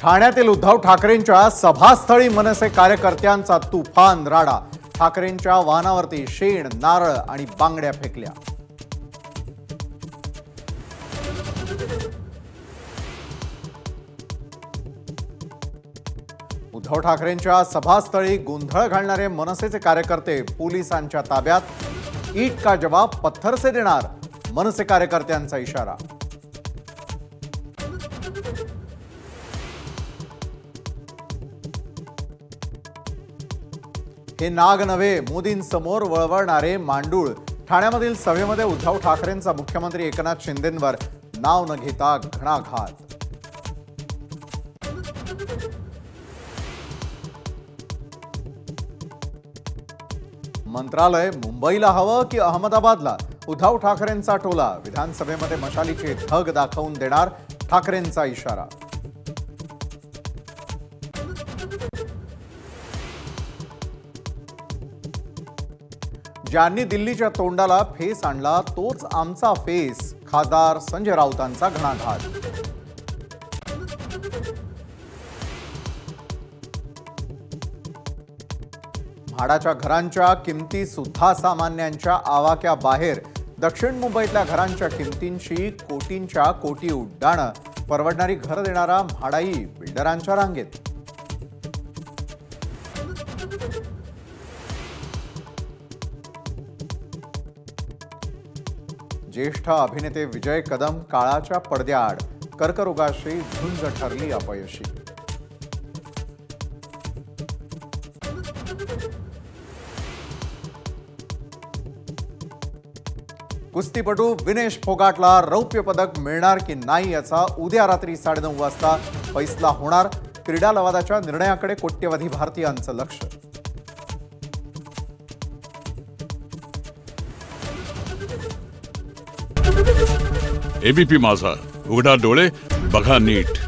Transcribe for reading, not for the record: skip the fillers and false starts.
ठाण्यातील उद्धव ठाकरेंच्या सभास्थळी मनसे कार्यकर्त्यांचा तुफान राडा। ठाकरेंच्या वाहनावरती शेण, नारळ आणि बांगड्या फेकल्या। उद्धव ठाकरेंच्या सभास्थळी गोंधळ घालणारे मनसेचे कार्यकर्ते पोलिसांच्या ताब्यात। ईट का जवाब पत्थर से देणार, मनसे कार्यकर्त्यांचा इशारा। हे नाग नव्हे, मोदींसमोर वळवळणारे मांडूळ। ठाण्यामधील सभेमध्ये उद्धव ठाकरेंचा मुख्यमंत्री एकनाथ शिंदेंवर नाव न घेता घणाघात। मंत्रालय मुंबईला हवं की अहमदाबादला, उद्धव ठाकरेंचा टोला। विधानसभेमध्ये मशालीची धग दाखवून देणार, ठाकरेंचा इशारा। ज्यांनी दिल्लीच्या तोंडाला फेस आणला तोच आमचा फेस, खासदार संजय राऊतांचा घणाघात। भाड्याच्या घरांच्या किमती सुद्धा सामान्यांच्या आवाक्या बाहेर। दक्षिण मुंबईतल्या घरांच्या किमतींची कोटींच्या कोटी उड्डाणं। परवडणारी घर देणारा भाडाई बिल्डरांच्या रांगेत। ज्येष्ठ अभिनेते विजय कदम काळाच्या पडद्याआड, कर्करोगाशी झुंज ठरली अपयशी। कुस्तीपटू विनेश फोगाटला रौप्य पदक मिळणार की नाही याचा उद्या रात्री 9:30 वाजता फैसला होणार। क्रीडा लवादाच्या निर्णयाकडे कोट्यवधी भारतीयांचं लक्ष। एबीपी माझा, उघडा डोळे बघा नीट।